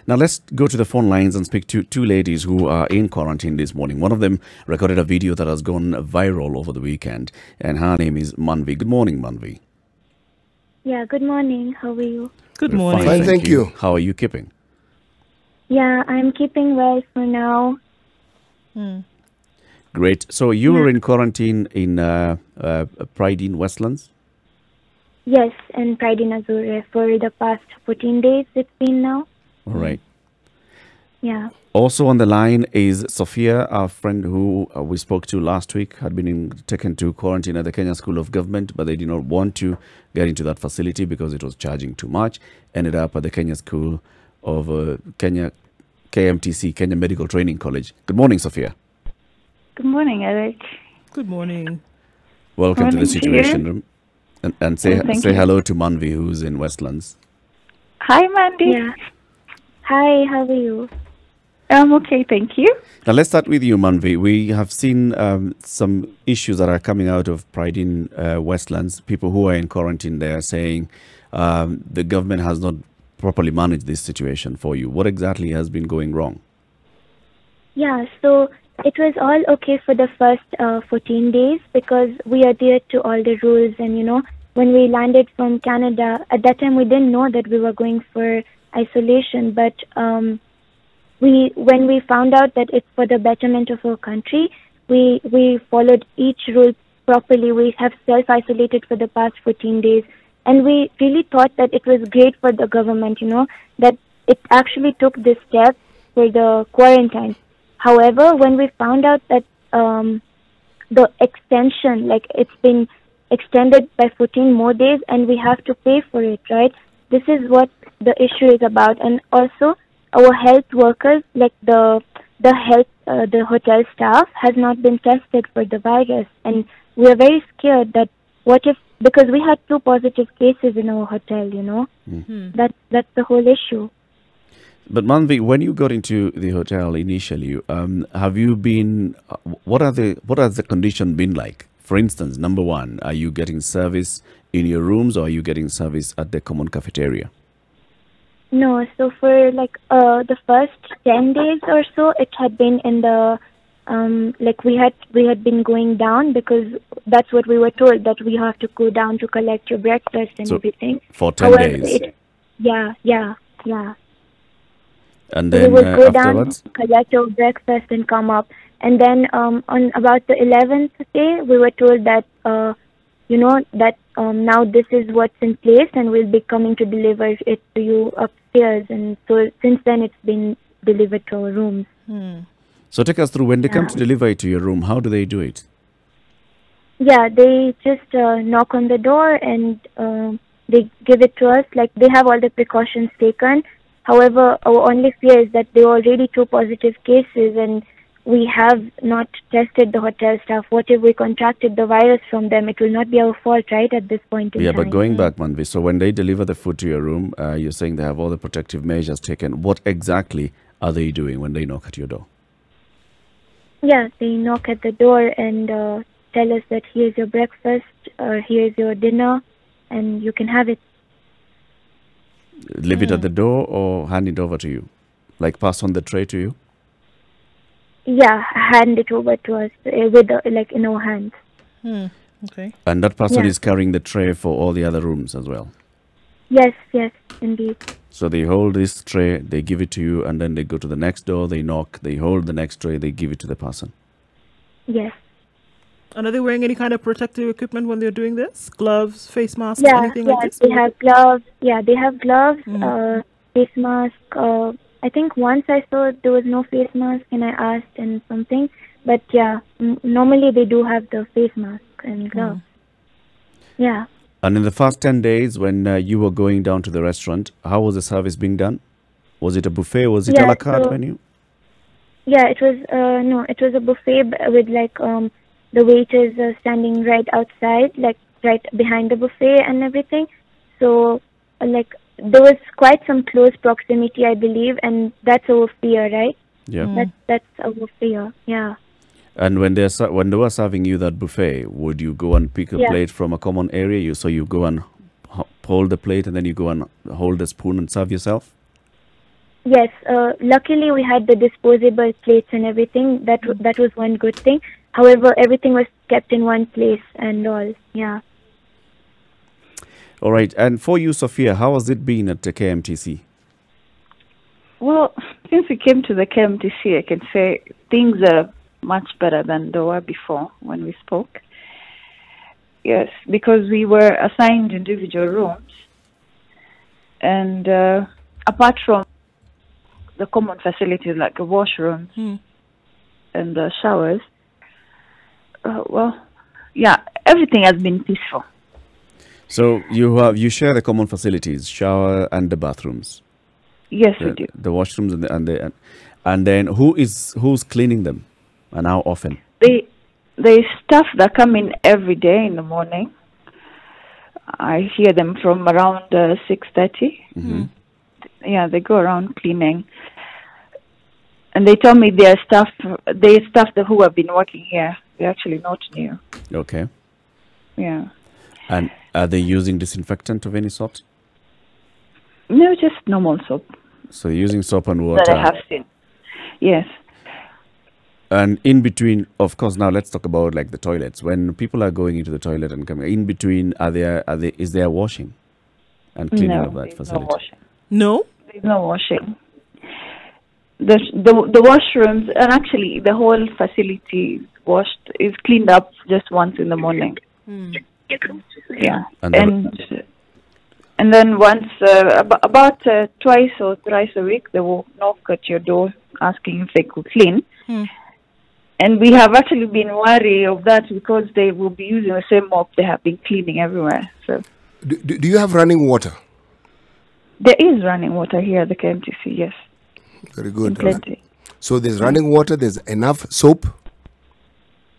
Now let's go to the phone lines and speak to two ladies who are in quarantine this morning. One of them recorded a video that has gone viral over the weekend, and her name is Manvi. Good morning, Manvi. Yeah, good morning. How are you? Good We're morning. Fine, Fine, thank you. How are you keeping? Yeah, I'm keeping well for now. Great. So you were in quarantine in Pride in Westlands? Yes, and Pride in Azure for the past 14 days it's been now. All right. Yeah. Also on the line is Sophia, our friend who we spoke to last week, had been taken to quarantine at the Kenya School of Government, but they did not want to get into that facility because it was charging too much. Ended up at the Kenya School of KMTC, Kenya Medical Training College. Good morning, Sophia. Good morning, Eric. Good morning. Welcome to the Morning to Situation you. Room. And say thank say you. hello to Manvi, who's in Westlands. Hi, Mandy. Yeah. Hi, how are you? I'm okay, thank you. Now, let's start with you, Manvi. We have seen some issues that are coming out of Pride in Westlands. People who are in quarantine there saying the government has not properly managed this situation for you. What exactly has been going wrong? Yeah, so it was all okay for the first 14 days because we adhered to all the rules. And, when we landed from Canada, at that time we didn't know that we were going for isolation. But when we found out that it's for the betterment of our country, we followed each rule properly. We have self-isolated for the past 14 days. And we really thought that it was great for the government, that it actually took this step for the quarantine. However, when we found out that the extension, like it's been extended by 14 more days and we have to pay for it, right? This is what the issue is about. And also, our health workers, like the hotel staff, has not been tested for the virus. And we are very scared that because we had 2 positive cases in our hotel, That's the whole issue. But Manvi, when you got into the hotel initially, have you been? What has the condition been like? For instance, number one, are you getting service in your rooms, or are you getting service at the common cafeteria? No, so for the first 10 days or so, it had been in the we had been going down because that's what we were told, that we have to go down to collect your breakfast and everything. For 10 days. Yeah. And So then we would go afterwards, down, collect our breakfast, and come up. And then on about the 11th day, we were told that now this is what's in place, and we'll be coming to deliver it to you upstairs. And so since then, it's been delivered to our rooms. so take us through, when they come to deliver it to your room, how do they do it? Yeah, they just knock on the door and they give it to us. Like, they have all the precautions taken. However, our only fear is that there are already 2 positive cases and we have not tested the hotel staff. What if we contracted the virus from them? It will not be our fault, right, at this point in time. Yeah, but going back, Manvi, so when they deliver the food to your room, you're saying they have all the protective measures taken. What exactly are they doing when they knock at your door? Yeah, they knock at the door and tell us that here's your breakfast or here's your dinner and you can have it. Leave it at the door or hand it over to you? Like pass on the tray to you? Yeah, hand it over to us with in our hands. Okay. And that person Yeah. is carrying the tray for all the other rooms as well? Yes, indeed. So they hold this tray, they give it to you, and then they go to the next door, they knock, they hold the next tray, they give it to the person. Yes. And are they wearing any kind of protective equipment when they're doing this? Gloves, face masks, Yeah, anything like this? they have gloves. Yeah, they have gloves, face mask. I think once I saw there was no face mask and I asked and something. But yeah, normally they do have the face mask and gloves. Yeah. And in the first 10 days, when you were going down to the restaurant, how was the service being done? Was it a buffet? Was it a la carte menu? Yeah, it was, it was a buffet with the waiters standing right outside, right behind the buffet and everything. So, there was quite some close proximity, I believe, and that's our fear, right? Yeah. That's our fear, yeah. And when they were serving you that buffet, would you go and pick a plate from a common area? So you go and hold the plate and then you go and hold the spoon and serve yourself? Yes, luckily we had the disposable plates and everything. That was one good thing. However, everything was kept in one place and all. Yeah. All right. And for you, Sophia, how has it been at the KMTC? Well, since we came to the KMTC, I can say things are much better than they were before when we spoke. Yes, because we were assigned individual rooms. And apart from the common facilities like the washrooms and the showers, everything has been peaceful. So you share the common facilities, shower and the bathrooms. Yes, we do. The washrooms and then who's cleaning them, and how often? The staff that come in every day in the morning. I hear them from around 6:30. Mm-hmm. Yeah, they go around cleaning, and they tell me their staff who have been working here. They're actually not new. Okay. Yeah. And are they using disinfectant of any sort? No, just normal soap. So using soap and water. That I have seen. Yes. And in between, of course, now let's talk about like the toilets. When people are going into the toilet and coming in between, is there washing and cleaning of that facility? No washing. No? There's no washing. The washrooms, and actually the whole facility is cleaned up just once in the morning. Yeah. And then once, about twice or thrice a week, they will knock at your door asking if they could clean. And we have actually been wary of that because they will be using the same mop they have been cleaning everywhere. So, do you have running water? There is running water here at the KMTC, yes. Very good. Plenty. So there's running water, there's enough soap?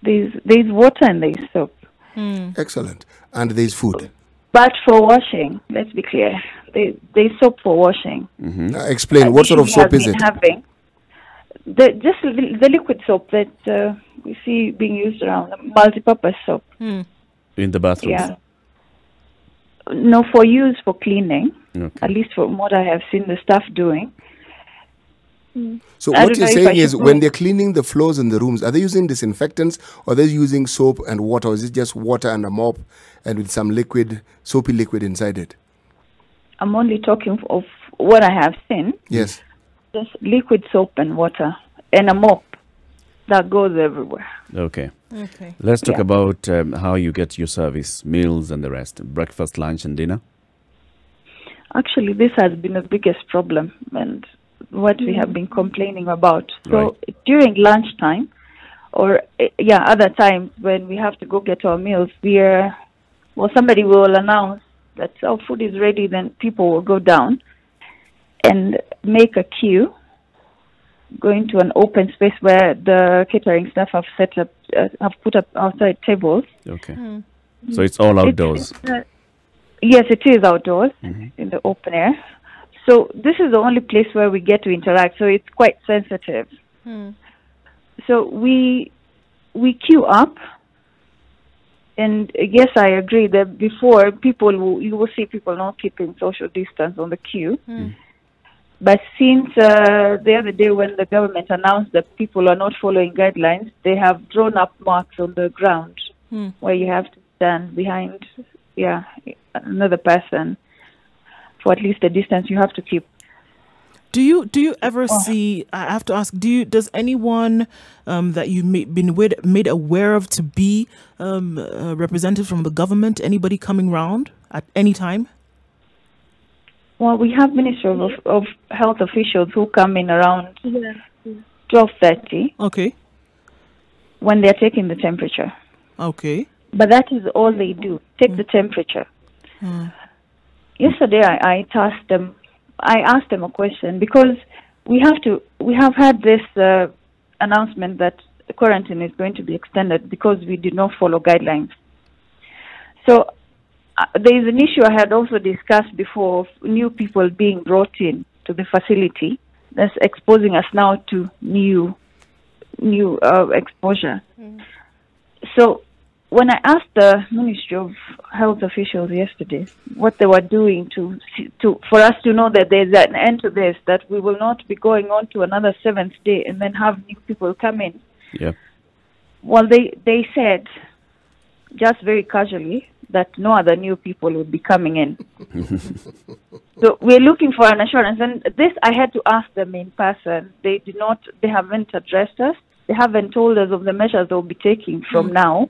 There's water and there's soap. Excellent. And there's food? But for washing, let's be clear, there's soap for washing. Explain, what sort of soap is it? Just the liquid soap that we see being used around, multi-purpose soap. In the bathrooms? Yeah. No, for use for cleaning, okay. At least from what I have seen the staff doing. So what you're saying is when they're cleaning the floors in the rooms, are they using disinfectants or are they using soap and water, or is it just water and a mop and with some soapy liquid inside it? I'm only talking of what I have seen. Yes. Just liquid soap and water and a mop that goes everywhere. Okay. Let's talk about how you get your service, meals and the rest, breakfast, lunch and dinner. Actually, this has been the biggest problem and what we have been complaining about. So during lunchtime or other times when we have to go get our meals, somebody will announce that our food is ready, then people will go down and make a queue, going to an open space where the catering staff have set up, have put up outside tables. Okay. So it's all outdoors? Yes, it is outdoors in the open air. So this is the only place where we get to interact, so it's quite sensitive. So we queue up, and yes, I agree that before you will see people not keeping social distance on the queue. But since the other day when the government announced that people are not following guidelines, they have drawn up marks on the ground where you have to stand behind another person for at least the distance you have to keep. Do you ever see, I have to ask, does anyone that you've been made aware of to be a representative from the government, anybody coming round at any time? Well, we have Ministry of Health officials who come in around 12:30. Okay. When they're taking the temperature. Okay. But that is all they do, take the temperature. Yesterday, I asked them a question because we have had this announcement that the quarantine is going to be extended because we did not follow guidelines. So there is an issue I had also discussed before of new people being brought in to the facility that's exposing us now to new exposure. So when I asked the Ministry of Health officials yesterday what they were doing for us to know that there's an end to this, that we will not be going on to another 7th day and then have new people come in. Yeah. Well, they said, just very casually, that no other new people would be coming in. So we're looking for an assurance. And this I had to ask them in person. They haven't addressed us. They haven't told us of the measures they'll be taking from now.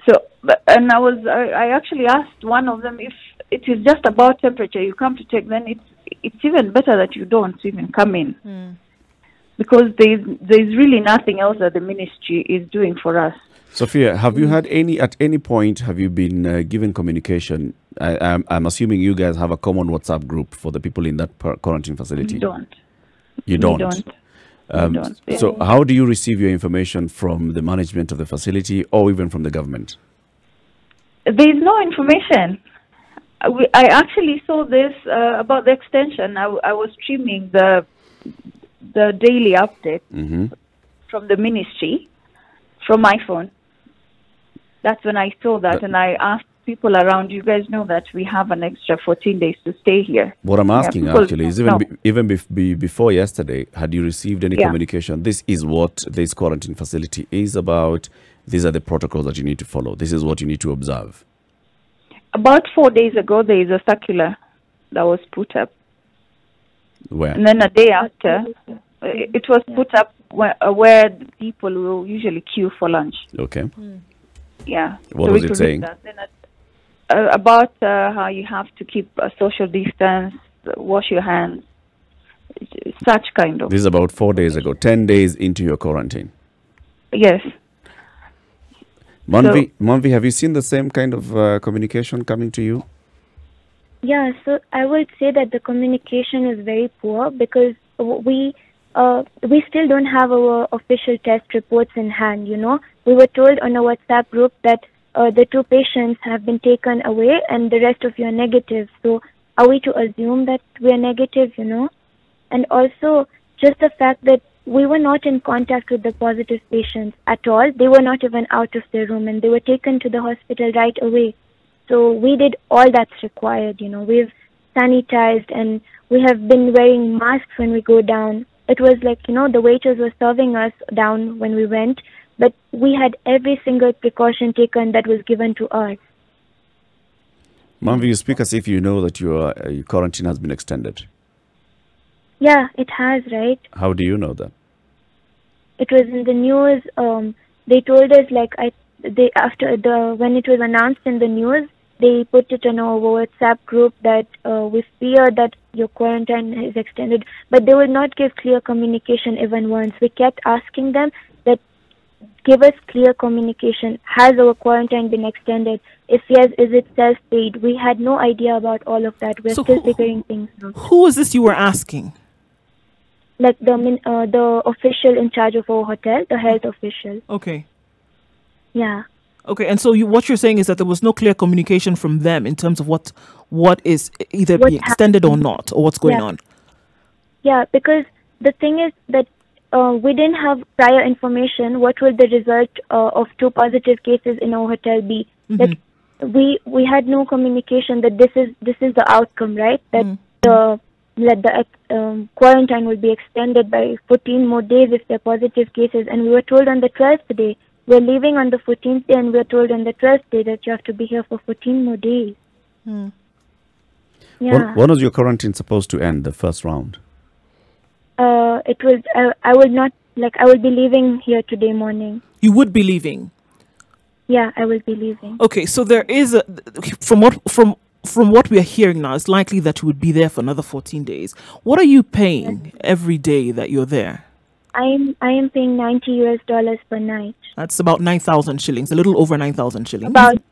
So, I actually asked one of them, if it is just about temperature you come to take, then it's even better that you don't even come in. Because there's really nothing else that the ministry is doing for us. Sophia, have you had at any point have you been given communication? I'm assuming you guys have a common WhatsApp group for the people in that quarantine facility. We don't. You don't? We don't. So how do you receive your information from the management of the facility or even from the government? There's no information. I actually saw this about the extension. I was streaming the daily update from the ministry from my phone. That's when I saw that, and I asked people around, you guys know that we have an extra 14 days to stay here. What I'm asking actually is even before yesterday, had you received any communication? This is what this quarantine facility is about. These are the protocols that you need to follow. This is what you need to observe. About 4 days ago, there is a circular that was put up. Where? And then a day after, it was put up where the people will usually queue for lunch. Okay. Yeah. What was it saying? Then about how you have to keep a social distance, wash your hands, such kind of. This is about 4 days ago, 10 days into your quarantine. Yes. Manvi, have you seen the same kind of communication coming to you? Yeah, so I would say that the communication is very poor because we still don't have our official test reports in hand, you know. We were told on a WhatsApp group that the 2 patients have been taken away and the rest of you are negative. So are we to assume that we are negative, you know? And also just the fact that we were not in contact with the positive patients at all. They were not even out of their room and they were taken to the hospital right away. So we did all that's required, you know. We've sanitized and we have been wearing masks when we go down. It was like, you know, the waiters were serving us down when we went, but we had every single precaution taken that was given to us. Manvi, you speak as if you know that your quarantine has been extended. Yeah, it has, right? How do you know that? It was in the news. They told us when it was announced in the news, they put it on our WhatsApp group that we fear that your quarantine is extended, but they would not give clear communication even once. We kept asking them that give us clear communication. Has our quarantine been extended? If yes, is it self-paid? We had no idea about all of that. We're still figuring things out. Who was this you were asking? Like the official in charge of our hotel, the health official. Okay. Yeah. Okay, and so what you're saying is that there was no clear communication from them in terms of what is either being extended or not, or what's going on. Yeah, because the thing is that we didn't have prior information. What will the result of 2 positive cases in our hotel be? Like we had no communication that this is the outcome, right? That the quarantine will be extended by 14 more days if they're positive cases, and we were told on the 12th day. We're leaving on the 14th day and we're told on the 12th day that you have to be here for 14 more days. Yeah. When was your quarantine supposed to end, the first round? It was, I would not, like, I will be leaving here today morning. You would be leaving? Yeah, I will be leaving. Okay, so there is from what we are hearing now, it's likely that you would be there for another 14 days. What are you paying every day that you're there? I am paying $90 per night. That's about 9,000 shillings, a little over 9,000 shillings. About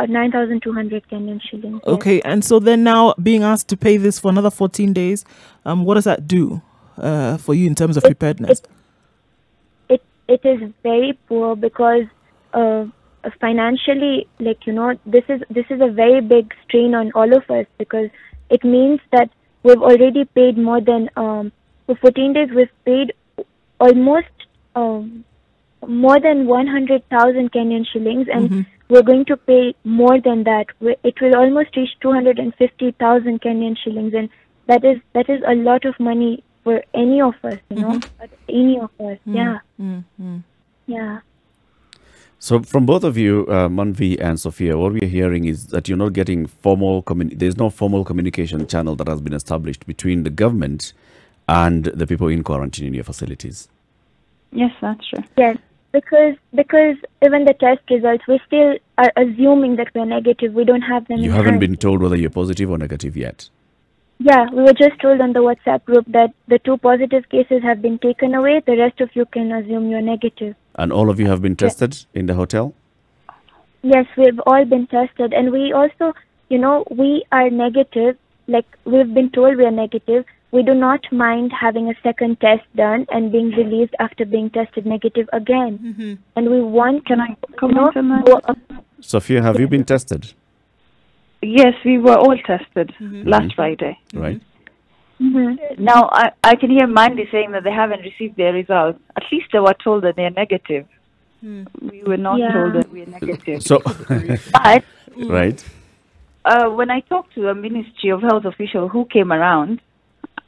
9,200 Kenyan shillings. Okay, and so then now being asked to pay this for another 14 days, what does that do for you in terms of preparedness? It is very poor because financially, like, you know, this is a very big strain on all of us because it means that we've already paid more than for 14 days we've paid almost more than 100,000 Kenyan shillings, and we're going to pay more than that. It will almost reach 250,000 Kenyan shillings, and that is a lot of money for any of us, you know, any of us. Yeah. Yeah. So from both of you, Manvi and Sophia, what we're hearing is that you're not getting there's no formal communication channel that has been established between the government and the people in quarantine in your facilities. Yes, that's true. Yes, because even the test results, we still are assuming that we're negative. We don't have them. You haven't been told whether you're positive or negative yet. Yeah, we were just told on the WhatsApp group that the 2 positive cases have been taken away. The rest of you can assume you're negative. And all of you have been tested in the hotel? Yes, we've all been tested. And we also, you know, we are negative. Like, we've been told we are negative. We do not mind having a second test done and being released after being tested negative again. And we want... Can I comment on that? Sophia, have you been tested? Yes, we were all tested last Friday. Right. Now, I can hear Mandy saying that they haven't received their results. At least they were told that they're negative. We were not told that we're negative. So, but, right. When I talked to the Ministry of Health official who came around,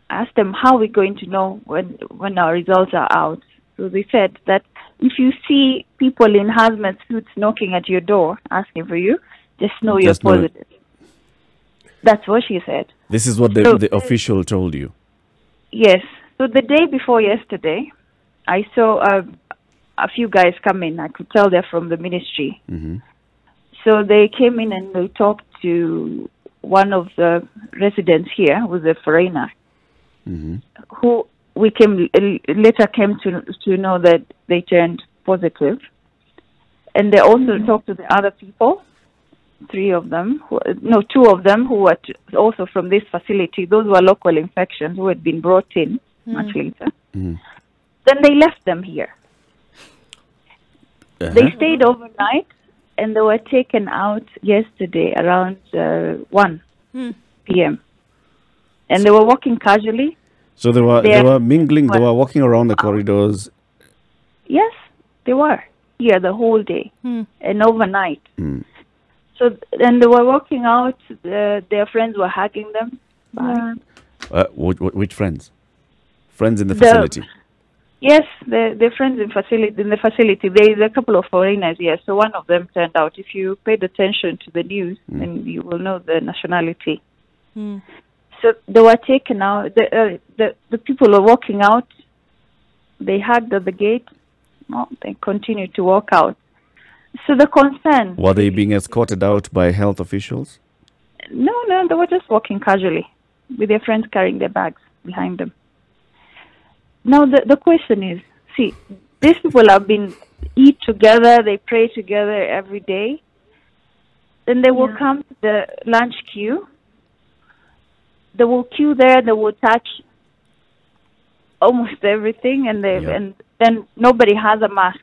I asked them how we're going to know when our results are out. So they said that if you see people in hazmat suits knocking at your door asking for you, just know you're positive. That's what she said. This is what the official told you? Yes. So the day before yesterday, I saw a few guys come in. I could tell they're from the ministry. So they came in and they talked to one of the residents here, who was a foreigner, who we later came to know that they turned positive. And they also talked to the other people. 2 of them who were also from this facility. Those were local infections who had been brought in much later. Then they left them here. They stayed overnight, and they were taken out yesterday around 1 p.m. And they were walking casually. So they were mingling. They were walking around the corridors. Yes, they were here the whole day and overnight. So then they were walking out. Their friends were hugging them. Which friends? Friends in the facility? Yes, the friends in the facility. There is a couple of foreigners here. So one of them turned out. If you paid attention to the news, then you will know the nationality. So they were taken out. The people were walking out. They hugged at the gate. They continued to walk out. So the concern... Were they being escorted out by health officials? No, they were just walking casually with their friends carrying their bags behind them. Now the question is, see, these people have been eat together, they pray together every day. Then they will come to the lunch queue. They will queue there, they will touch almost everything, and then nobody has a mask.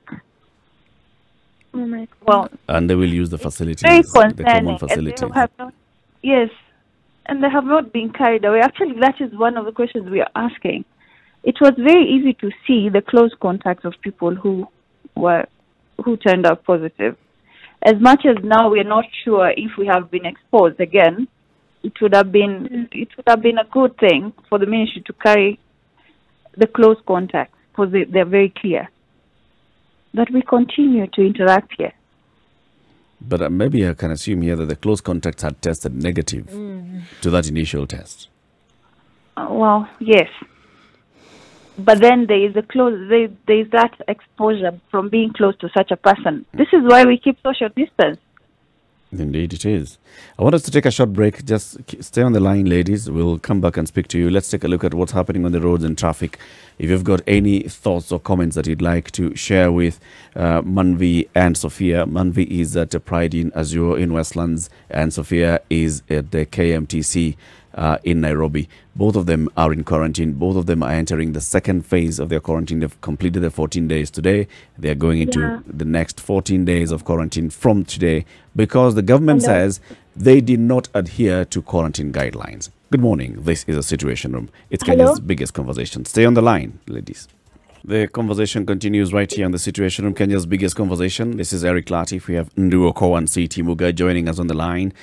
Oh my God. Well, and they will use the facilities, the common facilities. Yes, and they have not been carried away. Actually, that is one of the questions we are asking. It was very easy to see the close contacts of people who turned out positive. As much as now we are not sure if we have been exposed again, it would have been a good thing for the ministry to carry the close contacts, because they're very clear. But we continue to interact here. But maybe I can assume here that the close contacts had tested negative to that initial test. Well, yes. But then there is that exposure from being close to such a person. This is why we keep social distance. Indeed it is. I want us to take a short break. Just stay on the line, ladies. We'll come back and speak to you. Let's take a look at what's happening on the roads and traffic. If you've got any thoughts or comments that you'd like to share with Manvi and Sophia. Manvi is at Pride in Azure in Westlands, and Sophia is at the KMTC in Nairobi. Both of them are in quarantine. Both of them are entering the second phase of their quarantine. They've completed their 14 days today. They're going into the next 14 days of quarantine from today because the government says they did not adhere to quarantine guidelines. Good morning. This is a Situation Room. It's Kenya's biggest conversation. Stay on the line, ladies. The conversation continues right here on the Situation Room, Kenya's biggest conversation. This is Eric Latif. We have Ndu Oko and C.T. Muga joining us on the line.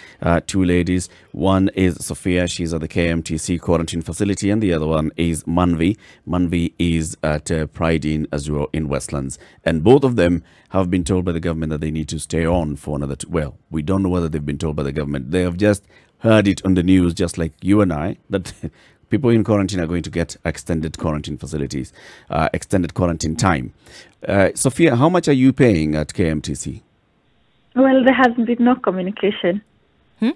Two ladies. One is Sophia. She's at the KMTC quarantine facility. And the other one is Manvi. Manvi is at Pride Inn as well in Westlands. And both of them have been told by the government that they need to stay on for another... Well, we don't know whether they've been told by the government. They have just heard it on the news, just like you and I, that... people in quarantine are going to get extended quarantine facilities, extended quarantine time. Sophia, how much are you paying at KMTC? Well, there has been no communication. You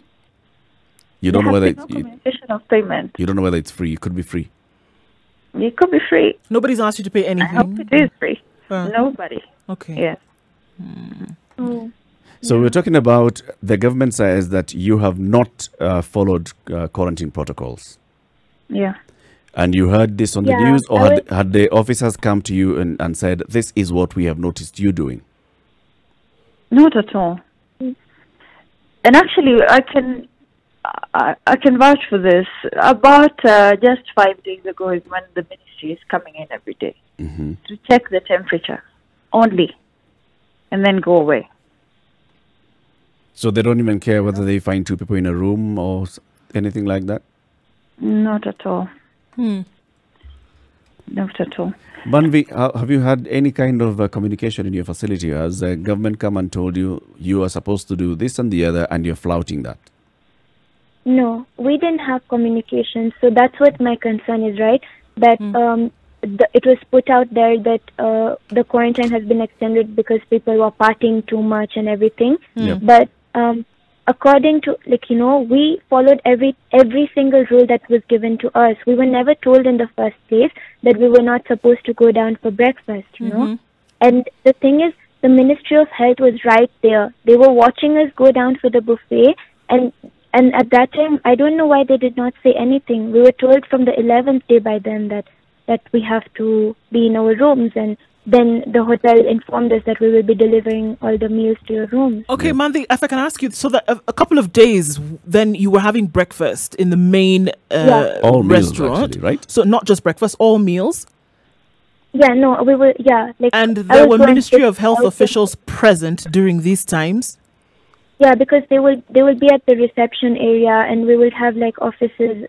don't know whether no communication of payment. You don't know whether it's free. It could be free. It could be free. Nobody's asked you to pay anything. I hope it is free. Nobody. Okay. Yes. So we're talking about the government says that you have not followed quarantine protocols. Yeah. And you heard this on the news, or had the officers come to you and said, this is what we have noticed you doing? Not at all. And actually, I can vouch for this. About just 5 days ago is when the ministry is coming in every day to check the temperature only, and then go away. So they don't even care whether they find two people in a room or anything like that? Not at all. Not at all. Manvi, have you had any kind of communication in your facility? Has the government come and told you you are supposed to do this and the other and you're flouting that? No, we didn't have communication. So that's what my concern is, right? That it was put out there that the quarantine has been extended because people were partying too much and everything. But according to, we followed every single rule that was given to us. We were never told in the first place that we were not supposed to go down for breakfast, you know. And the thing is, the Ministry of Health was right there. They were watching us go down for the buffet, and at that time, I don't know why they did not say anything. We were told from the 11th day by them that we have to be in our rooms, and then the hotel informed us that we will be delivering all the meals to your rooms. Okay, Manvi, if I can ask you, so that a couple of days, then you were having breakfast in the main all meals, restaurant, actually, right? So not just breakfast, all meals? Yeah, no, we were, and there were Ministry of Health officials present during these times? Yeah, because they will be at the reception area, and we will have offices,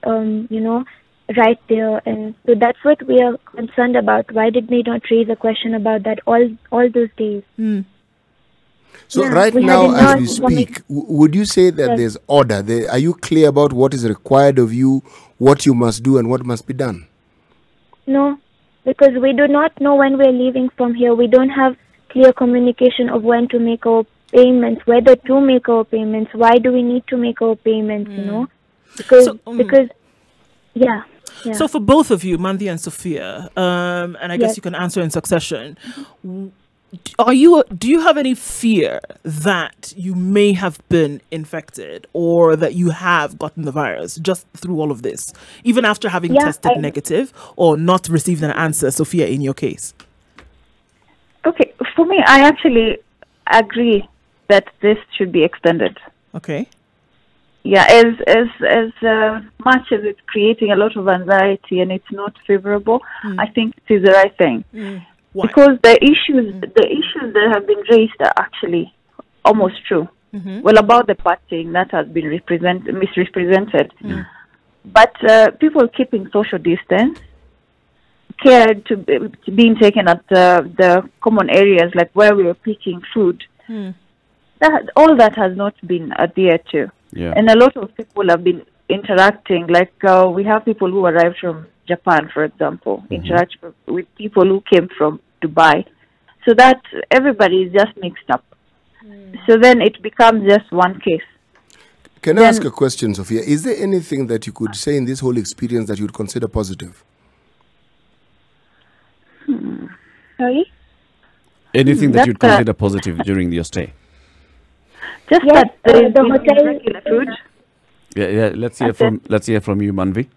right there, and so that's what we are concerned about. Why did they not raise a question about that all those days? So right now, as we speak, would you say that there's order? Are you clear about what is required of you, what you must do, and what must be done? No, because we do not know when we're leaving from here. We don't have clear communication of when to make our payments, whether to make our payments, why do we need to make our payments, because yeah. So for both of you, Manvi and Sophia, and I guess you can answer in succession, do you have any fear that you may have been infected or that you have gotten the virus just through all of this, even after having tested negative or not received an answer, Sophia, in your case? Okay, for me, I actually agree that this should be extended. Okay. Yeah, as much as it's creating a lot of anxiety and it's not favorable, I think it is the right thing. Why? Because the issues that have been raised are actually almost true. Well, about the partying, that has been misrepresented. But people keeping social distance, care to being taken at the common areas, like where we were picking food, all that has not been adhered to. Yeah. And a lot of people have been interacting. Like we have people who arrived from Japan, for example, interact with people who came from Dubai. So that everybody is just mixed up. So then it becomes just one case. Can I ask a question, Sophia? Is there anything that you could say in this whole experience that you would consider positive? Sorry? Anything that you'd consider positive during your stay? Just that there is regular food. Yeah. Let's hear from you, Manvi.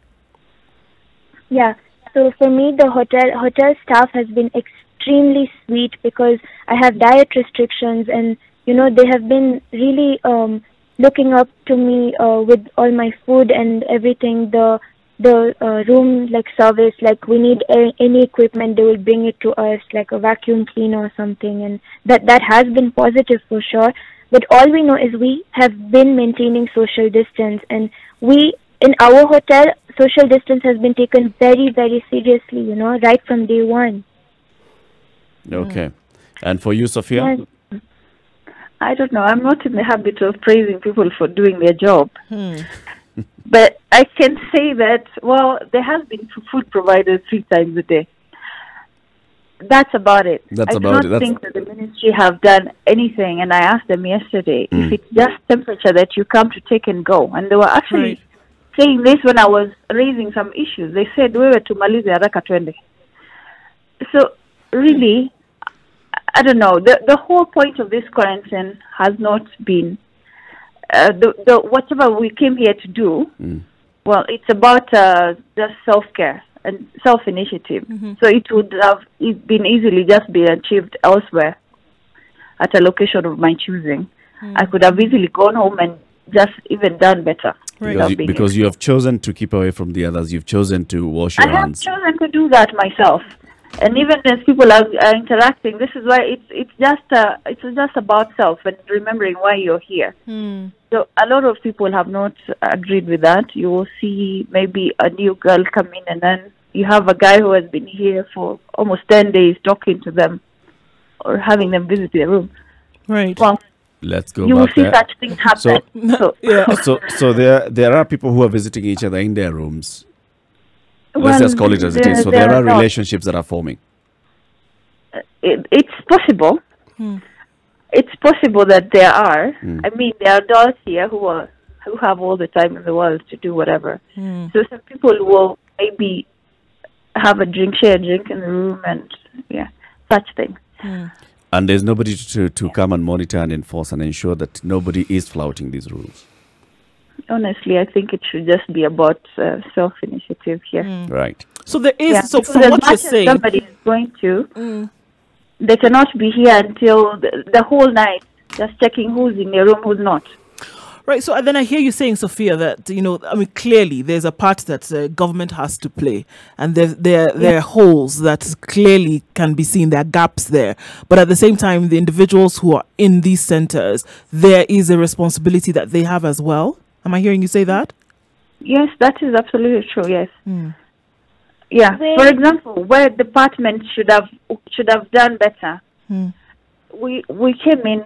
Yeah. So for me, the hotel staff has been extremely sweet because I have diet restrictions, and they have been really looking up to me with all my food and everything. The the room like service, like we need any equipment, they will bring it to us, like a vacuum cleaner or something, and that has been positive for sure. But all we know is we have been maintaining social distance, and we in our hotel, social distance has been taken very, very seriously, you know, right from day one. Okay. And for you, Sophia? Yes. I don't know. I'm not in the habit of praising people for doing their job. But I can say that, well, there has been food provided 3 times a day. That's about it. I do not think that the ministry have done anything. And I asked them yesterday if it's just temperature that you come to take and go. And they were actually saying this when I was raising some issues. They said, we were to Malindi haraka twende. So really, I don't know. The whole point of this quarantine has not been whatever we came here to do. Well, it's about just self-care and self-initiative. So it would have been easily just been achieved elsewhere at a location of my choosing. I could have easily gone home and just even done better. Because you have chosen to keep away from the others. You've chosen to wash your hands. I have chosen to do that myself. And even as people are interacting, this is why it's just about self and remembering why you're here. So a lot of people have not agreed with that. You will see maybe a new girl come in, and then you have a guy who has been here for almost 10 days talking to them or having them visit their room. Right. Well, let's go. You will see such things happen. So there are people who are visiting each other in their rooms. Let's just call it as it is. So there are relationships that are forming. It's possible. It's possible that there are. I mean, there are adults here who have all the time in the world to do whatever. So some people will maybe have share a drink in the room, and such things. And there's nobody to come and monitor and enforce and ensure that nobody is flouting these rules. Honestly, I think it should just be about self-initiative here. Right. So there is. Yeah, so from what you're saying, somebody is going to. They cannot be here until the whole night, just checking who's in their room, who's not. Right. So then I hear you saying, Sophia, that I mean, clearly there's a part that government has to play, and there are holes that clearly can be seen. There are gaps there, but at the same time, the individuals who are in these centers, there is a responsibility that they have as well. Am I hearing you say that? Yes, that is absolutely true. Yes. Yeah. For example, where department should have done better. We came in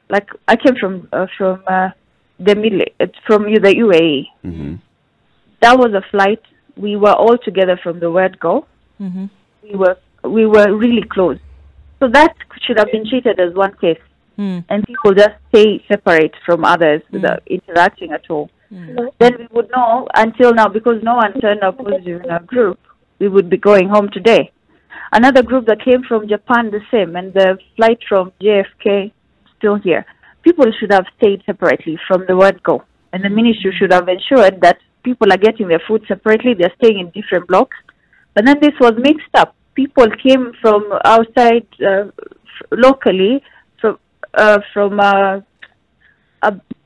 like I came from the UAE. That was a flight. We were all together from the word go. We were really close. So that should have been treated as one case. And people just stay separate from others without interacting at all. Then we would know, until now, because no one turned up positive in our group, we would be going home today. Another group that came from Japan, the same, and the flight from JFK, still here. People should have stayed separately from the word go. And the ministry should have ensured that people are getting their food separately, they're staying in different blocks. But then this was mixed up. People came from outside, locally, from a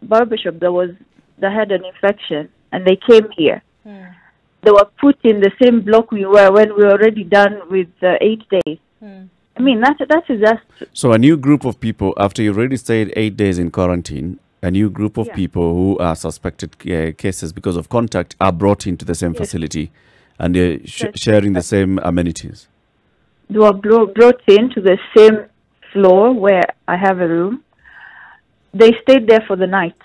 barbershop that had an infection, and they came here. They were put in the same block we were when we were already done with 8 days. I mean, that is just... So a new group of people, after you already stayed 8 days in quarantine, a new group of people who are suspected cases because of contact are brought into the same facility, and they're sharing the same amenities. They were brought into the same floor where I have a room. They stayed there for the night.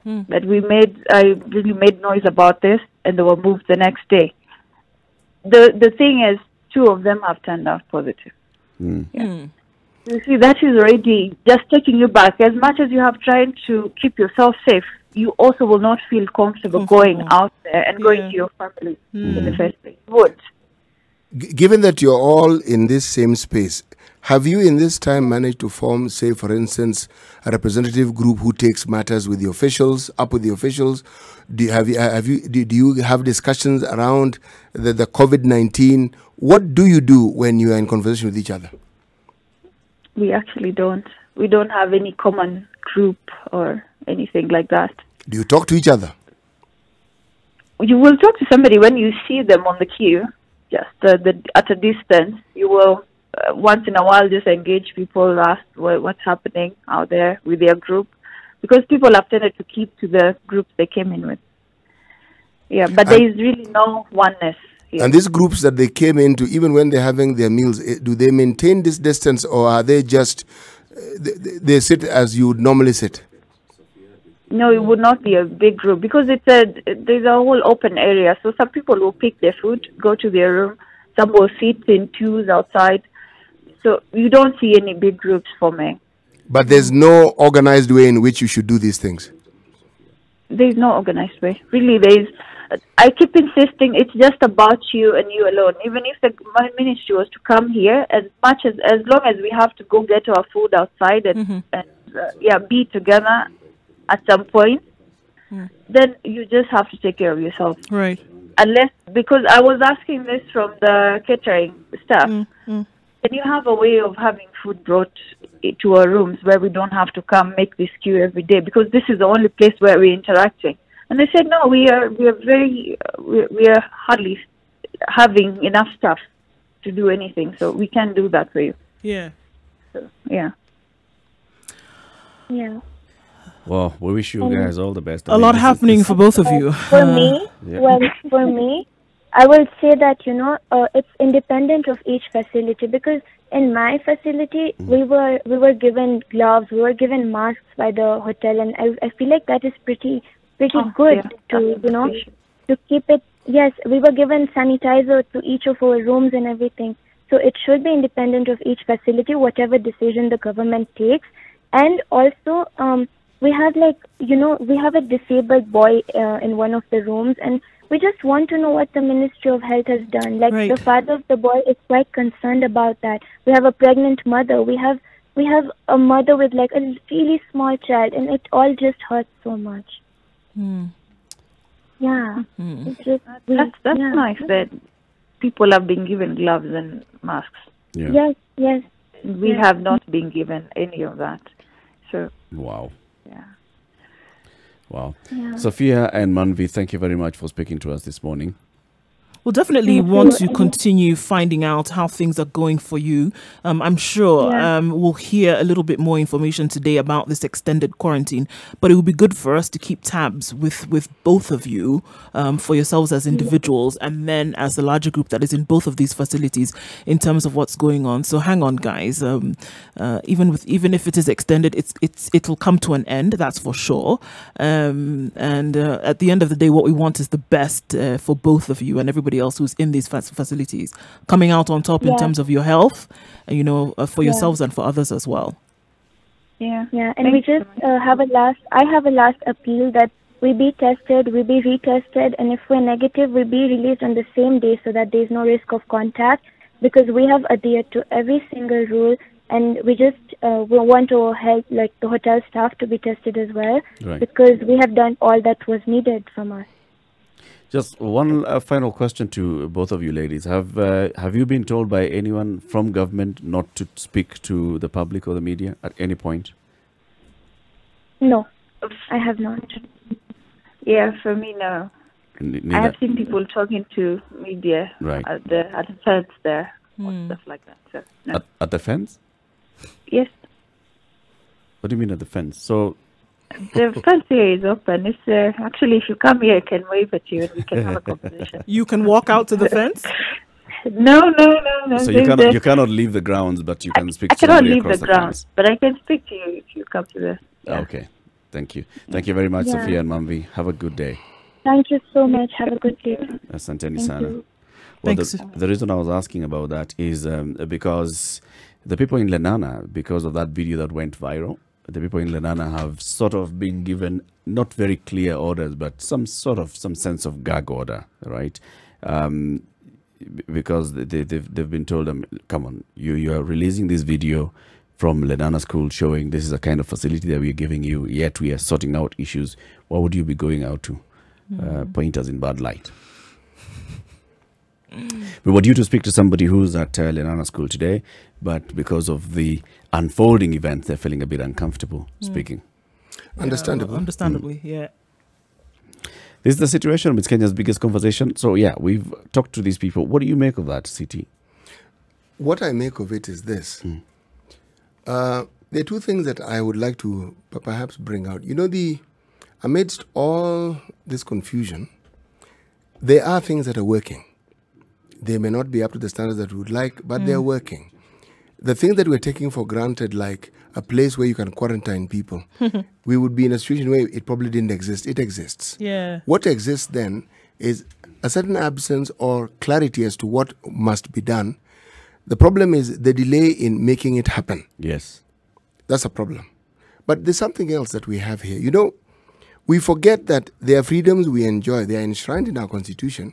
But I really made noise about this, and they were moved the next day. The thing is, 2 of them have turned out positive. You see, that is already just taking you back. As much as you have tried to keep yourself safe, you also will not feel comfortable going out there and going to your family in the first place. Would. Given that you're all in this same space, have you in this time managed to form, say, for instance, a representative group who takes matters with the officials, up with the officials? Do you have discussions around the COVID-19? What do you do when you are in conversation with each other? We actually don't. We don't have any common group or anything like that. Do you talk to each other? you will talk to somebody when you see them on the queue, just at a distance. You will once in a while just engage people, ask what's happening out there with their group, because people have tended to keep to the groups they came in with. Yeah, but there is really no oneness here. And these groups that they came into, even when they're having their meals, do they maintain this distance, or are they just, they sit as you would normally sit? No, it would not be a big group, because there's a whole open area. So some people will pick their food, go to their room. Some will sit in twos outside. So you don't see any big groups forming. But there's no organized way in which you should do these things? There's no organized way. Really, I keep insisting it's just about you and you alone. Even if the ministry was to come here, as long as we have to go get our food outside and be together at some point, then you just have to take care of yourself. Right. Unless, because I was asking this from the catering staff, can you have a way of having food brought to our rooms where we don't have to come make this queue every day? Because this is the only place where we're interacting. And they said, no, we are hardly having enough stuff to do anything, so we can't do that for you. Yeah. So, yeah. Yeah. Well, we wish you guys all the best. A lot happening for both of you. For me, I will say that, it's independent of each facility, because in my facility, we were given gloves, we were given masks by the hotel, and I feel like that is pretty good to keep it. Yes, we were given sanitizer to each of our rooms and everything. So it should be independent of each facility, whatever decision the government takes. And also, we have we have a disabled boy in one of the rooms, and we just want to know what the Ministry of Health has done. Like, the father of the boy is quite concerned about that. We have a pregnant mother. We have a mother with like a really small child, and it all just hurts so much. Yeah. It's just, that's nice that people have been given gloves and masks. Yeah. Yes. We have not been given any of that. So. Wow. Yeah. Wow. Yeah. Sophia and Manvi, thank you very much for speaking to us this morning. We'll definitely want to continue finding out how things are going for you. I'm sure we'll hear a little bit more information today about this extended quarantine, but it would be good for us to keep tabs with both of you, for yourselves as individuals, and then as a larger group that is in both of these facilities in terms of what's going on. So hang on, guys. Even if it is extended, it'll come to an end. That's for sure. And at the end of the day, what we want is the best for both of you and everybody else who's in these facilities, coming out on top in terms of your health, for yourselves and for others as well. Yeah. And we just I have a last appeal that we be tested, we be retested, and if we're negative, we'll be released on the same day so that there's no risk of contact, because we have adhered to every single rule, and we just we want to help the hotel staff to be tested as well, because we have done all that was needed from us. Just one final question to both of you ladies. Have you been told by anyone from government not to speak to the public or the media at any point? No, I have not. Yeah, for me, no. I have seen people talking to media at the fence there, or stuff like that. So, no. At the fence? Yes. What do you mean at the fence? So. The fence here is open. It's actually, if you come here, I can wave at you and we can have a conversation. You can walk out to the fence? No. So you cannot leave the grounds, but you can speak to somebody across the grounds. But I can speak to you if you come to the. Yeah. Okay, thank you very much, Sophia and Manvi. Have a good day. Thank you so much. Have a good day. Asanteni sana. Well, the reason I was asking about that is because the people in Lenana, because of that video that went viral, the people in Lenana have sort of been given not very clear orders, but some sense of gag order, right? Because they've been told them, come on, you are releasing this video from Lenana School showing this is a kind of facility that we are giving you, yet we are sorting out issues. Why would you be going out to point us in bad light? We were due to speak to somebody who's at Lenana School today, but because of the unfolding events, they're feeling a bit uncomfortable speaking. Understandable. Understandably, yeah. This is the situation with Kenya's biggest conversation. So, yeah, we've talked to these people. What do you make of that, CT? What I make of it is this. There are two things that I would like to perhaps bring out. You know, amidst all this confusion, there are things that are working. They may not be up to the standards that we would like, but they're working. The things that we're taking for granted, like a place where you can quarantine people, we would be in a situation where it probably didn't exist. It exists. Yeah. What exists then is a certain absence or clarity as to what must be done. The problem is the delay in making it happen. Yes. That's a problem. But there's something else that we have here. You know, we forget that there are freedoms we enjoy. They are enshrined in our constitution.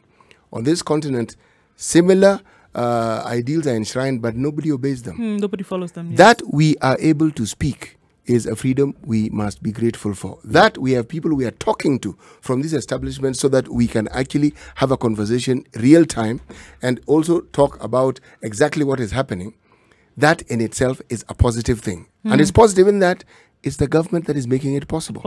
On this continent, similar ideals are enshrined, but nobody obeys them. Nobody follows them. Yes. That we are able to speak is a freedom we must be grateful for. That we have people we are talking to from these establishments so that we can actually have a conversation real time and also talk about exactly what is happening. That in itself is a positive thing. And it's positive in that it's the government that is making it possible.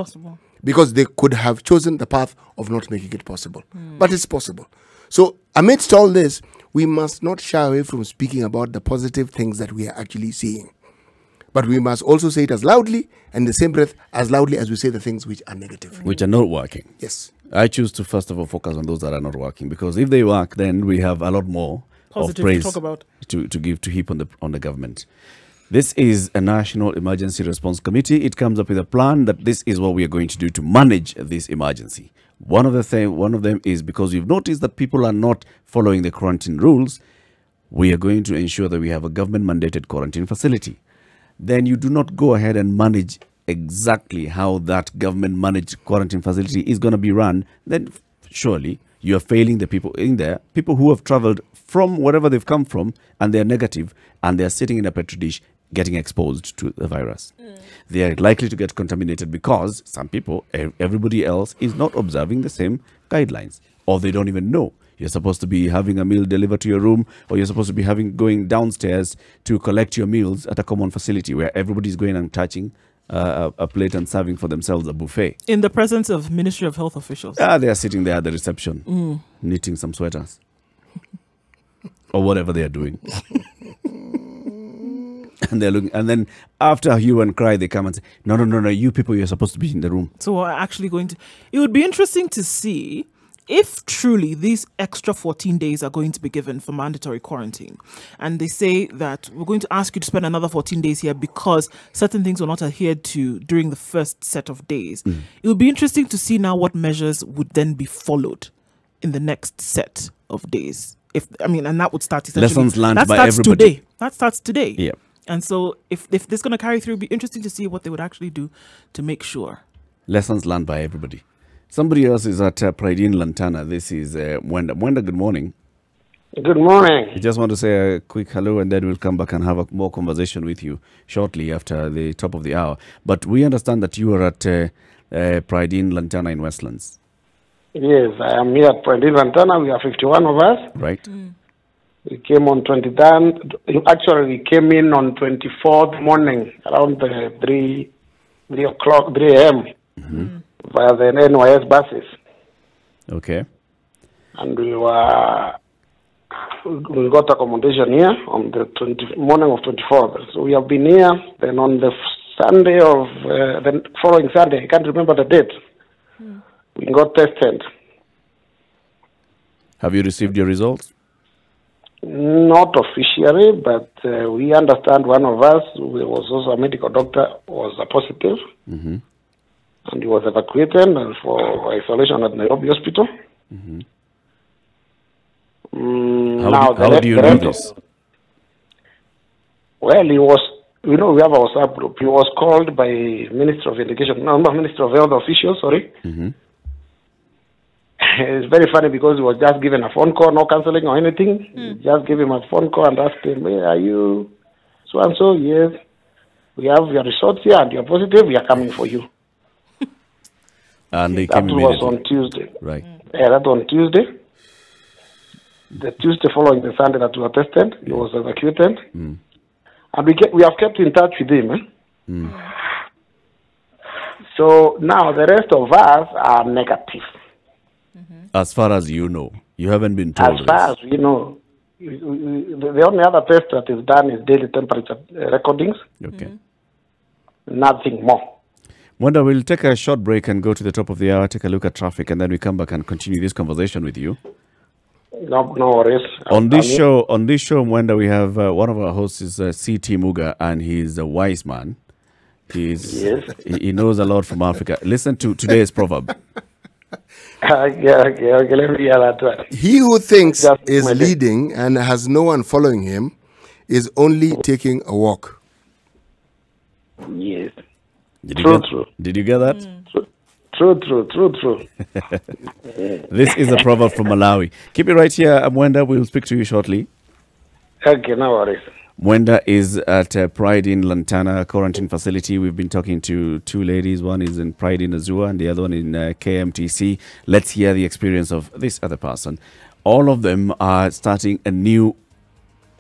Because they could have chosen the path of not making it possible. But it's possible. So amidst all this, we must not shy away from speaking about the positive things that we are actually seeing. But we must also say it as loudly, and in the same breath, as loudly as we say the things which are negative. Which are not working. Yes. I choose to first of all focus on those that are not working, because if they work, then we have a lot more positive of praise to talk about. To give to heap on the government. This is a National Emergency Response Committee. It comes up with a plan that this is what we are going to do to manage this emergency. One of them is because we've noticed that people are not following the quarantine rules. We are going to ensure that we have a government-mandated quarantine facility. Then you do not go ahead and manage exactly how that government-managed quarantine facility is going to be run. Then surely you are failing the people in there, people who have traveled from wherever they've come from, and they're negative, and they're sitting in a petri dish getting exposed to the virus. They are likely to get contaminated because some people, everybody else, is not observing the same guidelines, or they don't even know. You're supposed to be having a meal delivered to your room, or you're supposed to be going downstairs to collect your meals at a common facility where everybody's going and touching a plate and serving for themselves a buffet. In the presence of Ministry of Health officials. They are sitting there at the reception, knitting some sweaters. Or whatever they are doing. And they're looking, and then after a hue and cry, they come and say, no, you people, you're supposed to be in the room. So we're actually going to, it would be interesting to see if truly these extra 14 days are going to be given for mandatory quarantine. And they say that we're going to ask you to spend another 14 days here because certain ththings were not adhered to during the first set of days. It would be interesting to see now what measures would then be followed in the next set of days. And that would start essentially. Lessons learned by everybody. That starts today. Yeah. And so if this is going to carry through, it'd be interesting to see what they would actually do to make sure. Lessons learned by everybody. Somebody else is at Pride Lantana. This is Mwenda. Mwenda, good morning. Good morning. I just want to say a quick hello, and then we'll come back and have a more conversation with you shortly after the top of the hour. But we understand that you are at Pride Lantana in Westlands. Yes, I am here at Pride Lantana. We are 51 of us. Right. We came on 23rd. Actually, we came in on 24th morning around 3 a.m. Via the NYS buses. Okay. And we got accommodation here on the morning of 24th. So we have been here. Then on the Sunday of the following Sunday, I can't remember the date. We got tested. Have you received your results? Not officially, but we understand one of us, who was also a medical doctor, was a positive. And he was evacuated for isolation at Nairobi Hospital. How do you know this? Well, he was, we have our subgroup. He was called by Minister of Education, Minister of Health officials, sorry. It's very funny because he was just given a phone call, no counseling or anything. Just give him a phone call and ask him, hey, are you so-and-so? Yes. We have your results here and you're positive. We are coming for you. And they came immediately. That was on Tuesday. Right. Yeah, that was on Tuesday. The Tuesday following the Sunday that we were tested, he was evacuated. And we have kept in touch with him. So now the rest of us are negative. As far as you know, you haven't been told. As far as we know, the only other test that is done is daily temperature recordings. Okay. Nothing more. Mwenda, we'll take a short break and go to the top of the hour, take a look at traffic, and then we come back and continue this conversation with you. No worries. On this show, Mwenda, we have one of our hosts is C.T. Muga, and he's a wise man. He knows a lot from Africa. Listen to today's proverb. Okay, let me hear that one. He who thinks is leading and has no one following him is only taking a walk. Yes. Did True. Did you get that? True. This is a proverb from Malawi. Keep it right here, Mwenda. We'll speak to you shortly. Okay, no worries. Mwenda is at Pride in Lantana quarantine facility. We've been talking to two ladies. One is in Pride in Azua and the other one in KMTC. Let's hear the experience of this other person. All of them are starting a new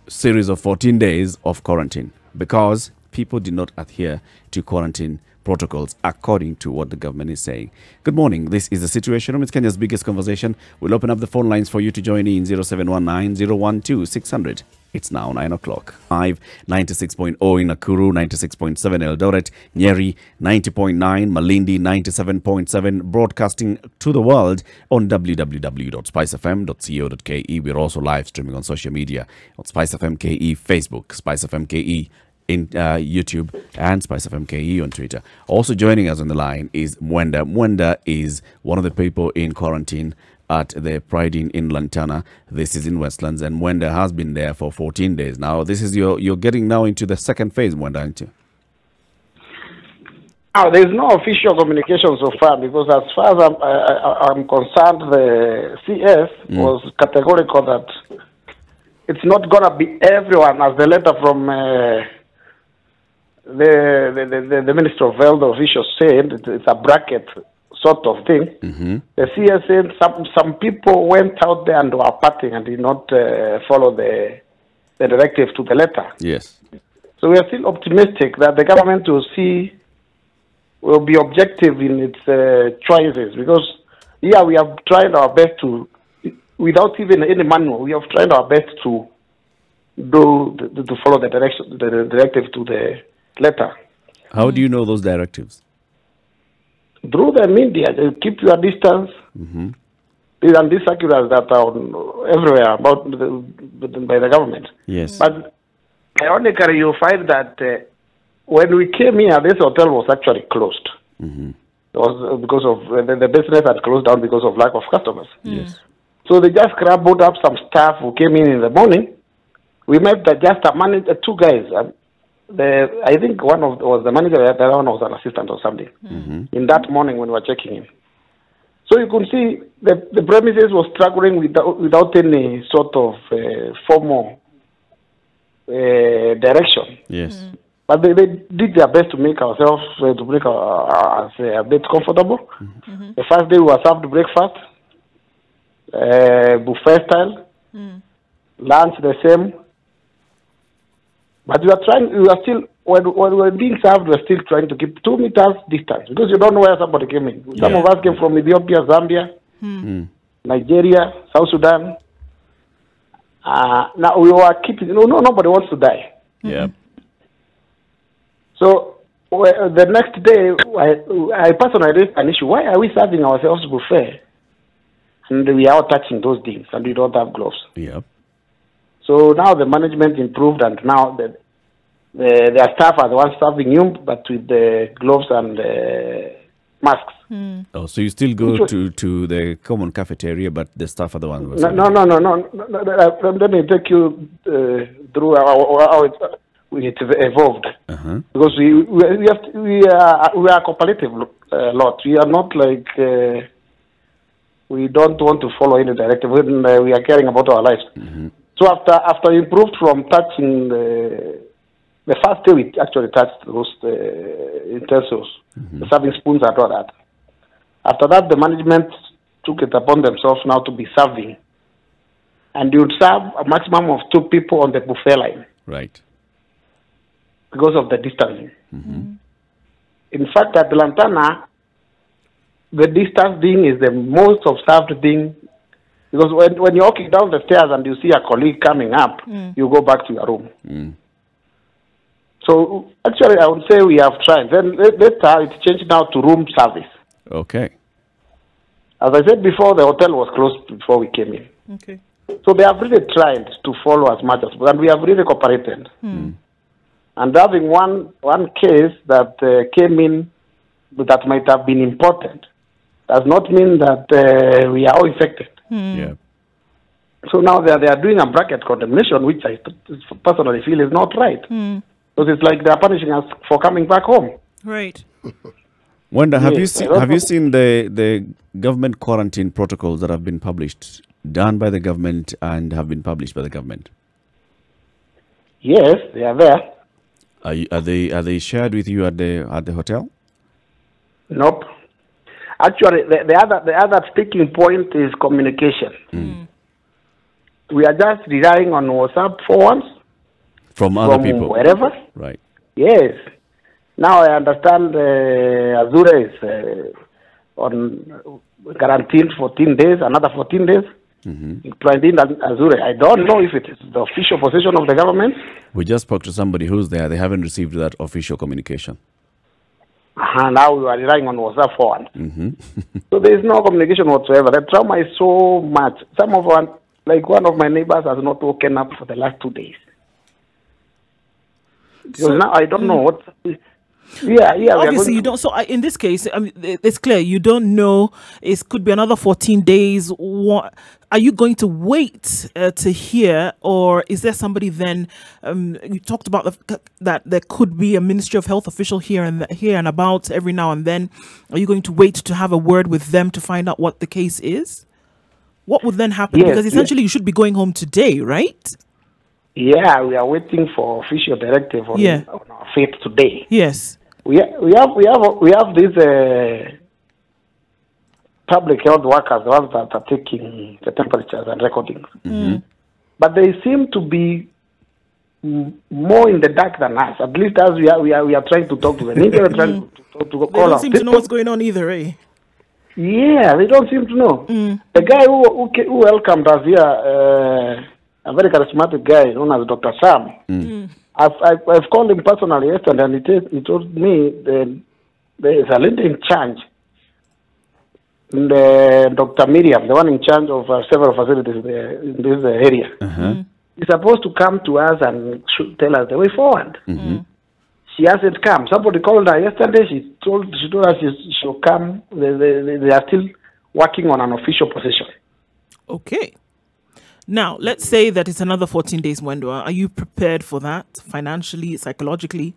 series of 14 days of quarantine because people did not adhere to quarantine protocols according to what the government is saying. Good morning. This is The Situation Room. It's Kenya's biggest conversation. We'll open up the phone lines for you to join in 0719-012-600. It's now 9 o'clock. 96.0 in Nakuru, 96.7 Eldoret, Nyeri, 90.9, Malindi, 97.7, broadcasting to the world on www.spicefm.co.ke. We're also live streaming on social media on Spice FM KE, Facebook, Spice FM KE, in YouTube, and Spice FM KE on Twitter. Also joining us on the line is Mwenda. Mwenda is one of the people in quarantine at the Pride in Lantana. This is in Westlands, and Mwenda has been there for 14 days now. This is you're getting now into the second phase, Mwenda, aren't you? There's no official communication so far because as far as I'm concerned, the CS was categorical that it's not going to be everyone, as the letter from the Minister of Health officials said. It's a bracket sort of thing. The CS said some people went out there and were partying and did not follow the directive to the letter. Yes. So we are still optimistic that the government will be objective in its choices, because we have tried our best to, without even any manual, we have tried our best to follow the directive to the letter. How do you know those directives? Through the media. They keep your distance. These circulars that are everywhere about by the government. Yes. But ironically, you find that when we came here, this hotel was actually closed. It was because of the business had closed down because of lack of customers. Yes. So they just scrambled up some staff who came in the morning. We met just a manager, two guys. I think one was the manager, the other one was an assistant or something. In that morning when we were checking in. So you could see the premises was struggling without any sort of formal direction. Yes. But they did their best to make ourselves, to make us a bit comfortable. The first day we were served breakfast, buffet style, lunch the same. But we are still, when we were being served, we are still trying to keep 2 meters distance, because you don't know where somebody came in. Some of us came from Ethiopia, Zambia, Nigeria, South Sudan. Now we were keeping, nobody wants to die. Yeah. So the next day, I personally raised an issue. Why are we serving ourselves buffet? And we are all touching those things, and we don't have gloves. Yeah. So now the management improved, and now their staff are the ones serving you, but with the gloves and masks. Oh, so you still go to the common cafeteria, but the staff are the ones. No. Let me take you through how it evolved. Because we are cooperative a lot. We are not like we don't want to follow any directive when we are caring about our lives. So after improved from touching the first day, we actually touched those utensils, the serving spoons and all that. After that, the management took it upon themselves now to be serving, and you would serve a maximum of 2 people on the buffet line. Right. Because of the distancing. In fact, at Lantana, the distance thing is the most observed thing Because when you're walking down the stairs and you see a colleague coming up, you go back to your room. So actually, I would say we have tried. Then later, it's changed now to room service. Okay. As I said before, the hotel was closed before we came in. Okay. So they have really tried to follow as much as possible, and we have really cooperated. And having one case that came in that might have been important does not mean that we are all infected. Yeah. So now they are doing a bracket condemnation, which I personally feel is not right. Because it's like they are punishing us for coming back home. Right. Wanda, have you seen the government quarantine protocols that have been published, done by the government and have been published by the government? Yes, they are there. Are they shared with you at the hotel? Nope. Actually, the other sticking point is communication. We are just relying on WhatsApp forwards from other people, wherever. Right. Yes. Now I understand Azure is on quarantine 14 days, another 14 days. Quarantine Azure. I don't know if it is the official position of the government. We just spoke to somebody who's there. They haven't received that official communication. Now we are relying on WhatsApp forward. So there is no communication whatsoever. The trauma is so much. One of my neighbors has not woken up for the last 2 days. Because now I don't know what. Obviously, you don't. So in this case, I mean, it's clear you don't know. It could be another 14 days. What are you going to wait to hear, or is there somebody then? You talked about that there could be a Ministry of Health official here and about every now and then. Are you going to wait to have a word with them to find out what the case is? What would then happen? Yes, because essentially you should be going home today, right? Yeah, we are waiting for official directive on our fate today. Yes. We have these public health workers, the ones that are taking the temperatures and recordings. But they seem to be more in the dark than us. At least as we are trying to talk to them. They don't seem to know what's going on either, eh? Yeah, they don't seem to know. The guy who welcomed us here, a very charismatic guy known as Dr. Sam. I've called him personally yesterday, and he told me there is a lady in charge, Dr. Miriam, the one in charge of several facilities in this area. He's supposed to come to us and tell us the way forward. She hasn't come. Somebody called her yesterday. She told us she'll come. They are still working on an official position. Okay. Now, let's say that it's another 14 days, Mwendwa. Are you prepared for that financially, psychologically?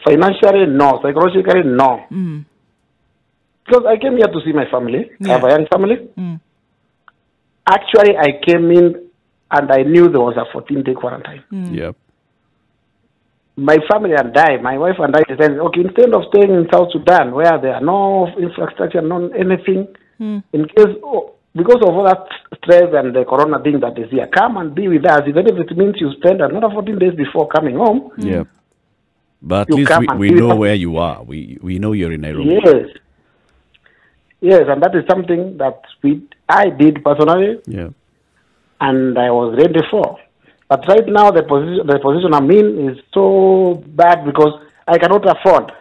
Financially, no. Psychologically, no. Because I came here to see my family. I have a young family. Actually, I came in and I knew there was a 14-day quarantine. Yep. My family and I, my wife and I decided, okay, instead of staying in South Sudan where there are no infrastructure, no anything, because of all that stress and the corona thing that is here, come and be with us, even if it means you spend another 14 days before coming home. Yeah. But at least we know where you are. We know you're in Nairobi. Yes, and that is something that I did personally. Yeah. And I was ready for. But right now, the position I'm in is so bad because I cannot afford.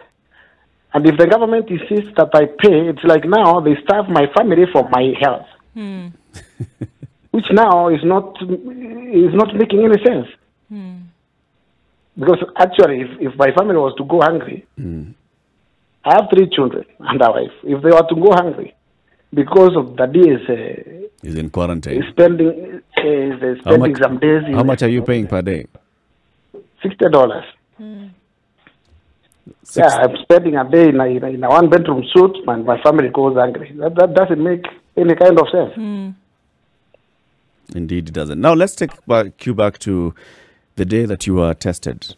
And if the government insists that I pay, it's like now they starve my family for my health. Which now is not making any sense. Because actually, if my family was to go hungry, I have 3 children and a wife. If they were to go hungry, because of the days is in quarantine, spending some days. How much are you paying per day? $60. Yeah, I'm spending a day in a one-bedroom suite, and my family goes hungry. That doesn't make any kind of sense. Indeed, it doesn't. Now, let's take you back to the day that you were tested.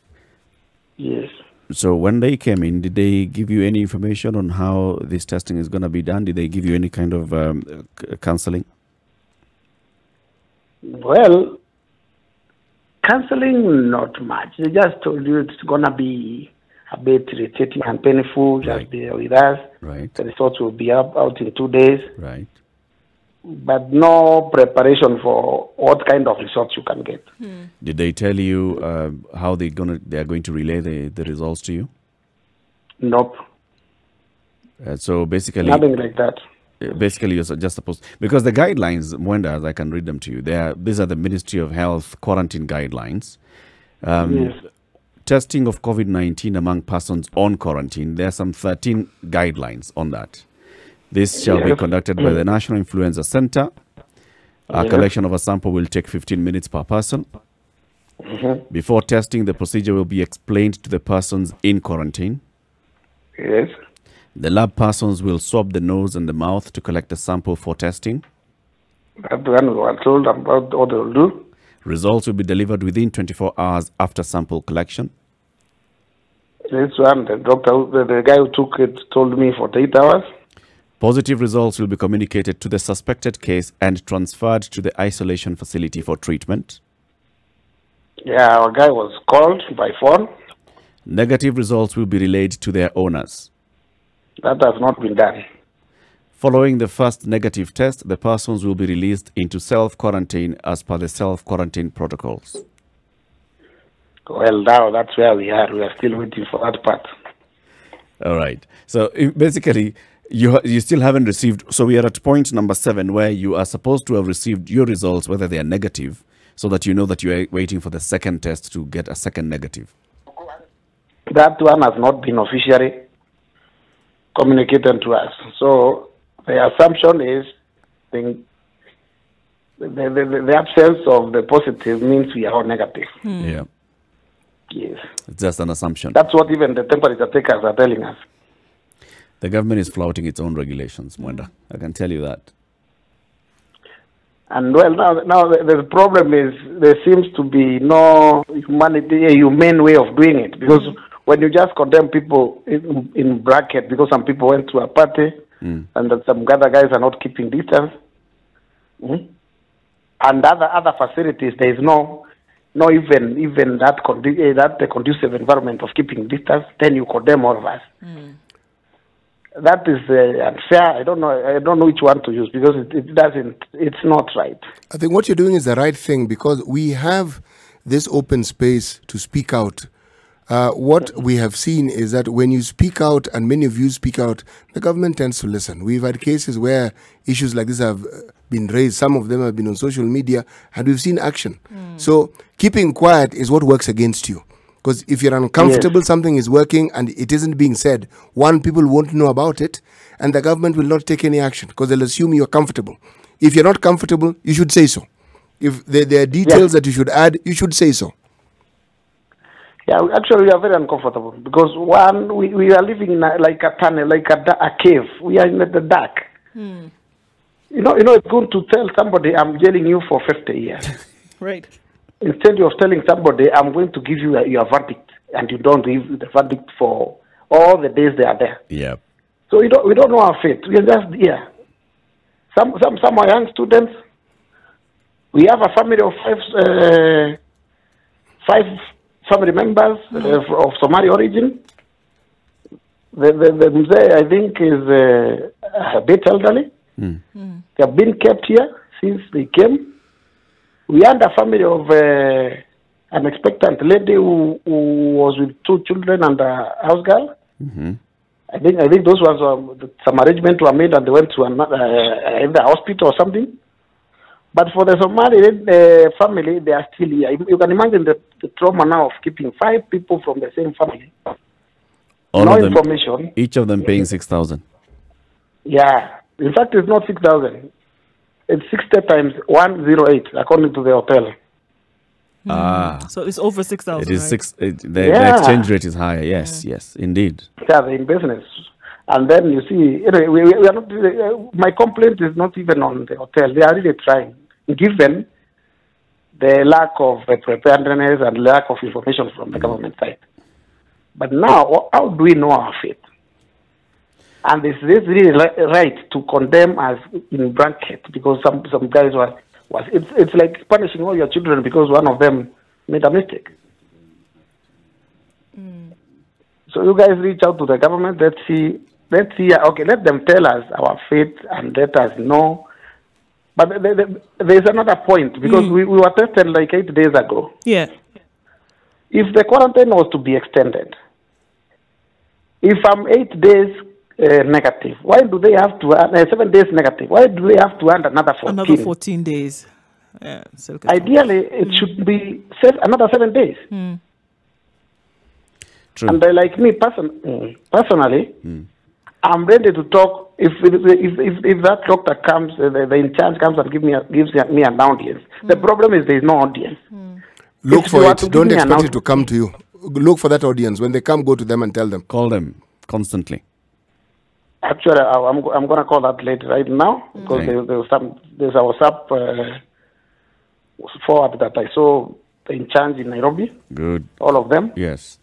Yes. So when they came in, did they give you any information on how this testing is going to be done? Did they give you any kind of counseling? Well, counseling, not much. They just told you it's going to be a bit irritating and painful. Just be with us. Right. The results will be out in 2 days. Right. but no preparation for what kind of results you can get. Did they tell you how they are going to relay the results to you? Nope. So basically, nothing like that. Basically, you're just supposed, because the guidelines, Mwenda, I can read them to you. These are the Ministry of Health quarantine guidelines. Yes. Testing of COVID-19 among persons on quarantine. There are some 13 guidelines on that. This shall be conducted by the National Influenza Center. A collection of a sample will take 15 minutes per person. Before testing, the procedure will be explained to the persons in quarantine. Yes. The lab persons will swab the nose and the mouth to collect a sample for testing. That one we were told about what they will do. Results will be delivered within 24 hours after sample collection. This one, the doctor, the guy who took it told me 48 hours. Positive results will be communicated to the suspected case and transferred to the isolation facility for treatment. Yeah, our guy was called by phone. Negative results will be relayed to their owners. That has not been done. Following the first negative test, the persons will be released into self-quarantine as per the self-quarantine protocols. Well, now that's where we are. We are still waiting for that part. All right. So basically, you still haven't received. So we are at point number 7, where you are supposed to have received your results, whether they are negative, so that you know that you are waiting for the second test to get a second negative. That one has not been officially communicated to us. So the assumption is the absence of the positive means we are all negative. Yeah. Yes. It's just an assumption. That's what even the temperature takers are telling us. The government is flouting its own regulations, Mwenda. I can tell you that. And well, now the problem is there seems to be no humane way of doing it, because when you just condemn people in bracket because some people went to a party and that some other guys are not keeping distance, and other facilities there is no even that conducive environment of keeping distance, then you condemn all of us. That is unfair. I don't know which one to use, because it's not right. I think what you're doing is the right thing, because we have this open space to speak out. What we have seen is that when you speak out, and many of you speak out, the government tends to listen. We've had cases where issues like this have been raised. Some of them have been on social media, and we've seen action. So keeping quiet is what works against you. Because if you're uncomfortable, something is working and it isn't being said, people won't know about it, and the government will not take any action because they'll assume you're comfortable. If you're not comfortable, you should say so. If there are details that you should add, you should say so. Yeah, actually, we are very uncomfortable because one, we are living in like a tunnel, like a cave. We are in the dark. You know, it's going to tell somebody, I'm jailing you for 50 years. Right. Instead of telling somebody, I'm going to give you your verdict, and you don't give the verdict for all the days they are there. Yeah. So we don't know our fate. We are just here. Some are young students. We have a family of five family members of Somali origin. The Mzee, I think, is a bit elderly. They have been kept here since they came. We had a family of an expectant lady who was with 2 children and a house girl. I think those ones some arrangements were made and they went to either hospital or something. But for the Somali family, they are still here. You can imagine the trauma now of keeping 5 people from the same family. No information. Each of them paying 6,000. Yeah. In fact, it's not 6,000. It's 60 times 108, according to the hotel. So it's over 6,000. It is 6. The exchange rate is higher. Yes, yes, indeed. Yeah, they're in business. And then you see, anyway, we are not. My complaint is not even on the hotel. They are really trying, given the lack of preparedness and lack of information from the government side. But now, how do we know our fate? And is this really right to condemn us in bracket because some guys was it's like punishing all your children because one of them made a mistake. So you guys reach out to the government. Let's see. Okay, let them tell us our fate and let us know But there's another point, because we were tested like 8 days ago. Yeah. If the quarantine was to be extended, if I'm 8 days negative, why do they have to 7 days negative? Why do they have to add another 14? Another 14 days. Yeah. Ideally, it should be another 7 days. True. And like me personally, I'm ready to talk. If that doctor comes, the in charge comes and gives me an audience. The problem is there is no audience. Look for it. Don't expect it to come to you. Look for that audience. When they come, go to them and tell them. Call them constantly. Actually, I'm going to call that later right now, because there's a WhatsApp forward that I saw in charge in Nairobi. Good. All of them. Yes.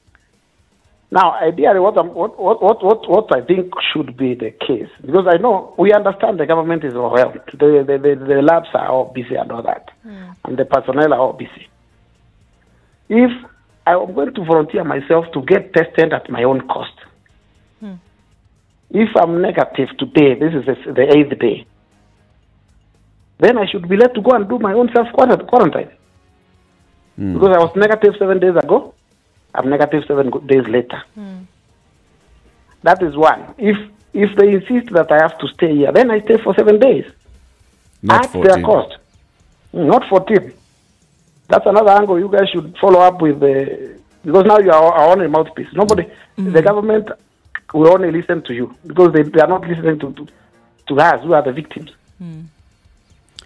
Now, ideally, what I think should be the case, because I know we understand the government is overwhelmed. The labs are all busy and all that, and the personnel are all busy. If I'm going to volunteer myself to get tested at my own cost, if I'm negative today, this is the 8th day, then I should be let to go and do my own self-quarantine. Because I was negative 7 days ago, I'm negative 7 days later. That is one. If they insist that I have to stay here, then I stay for 7 days. Not at 14. their cost. Not 14. That's another angle you guys should follow up with, because now you are on a mouthpiece. Nobody, the government will only listen to you, because they are not listening to us, who are the victims.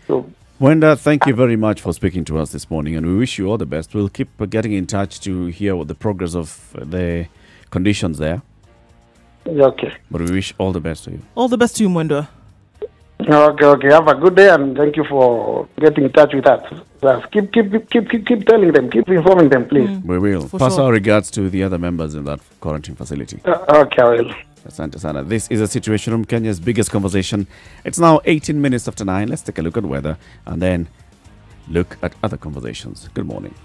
So, Wenda, thank you very much for speaking to us this morning, and we wish you all the best. We'll keep getting in touch to hear what the progress of the conditions there. okay. But we wish all the best to you. All the best to you, Mwenda. Okay. Have a good day, and thank you for getting in touch with us. Yes, keep telling them, keep informing them, please. We will. Pass our regards to the other members in that quarantine facility. Okay, I will. Asante sana. This is a Situation Room, Kenya's biggest conversation. It's now 18 minutes after 9. Let's take a look at weather and then look at other conversations. Good morning.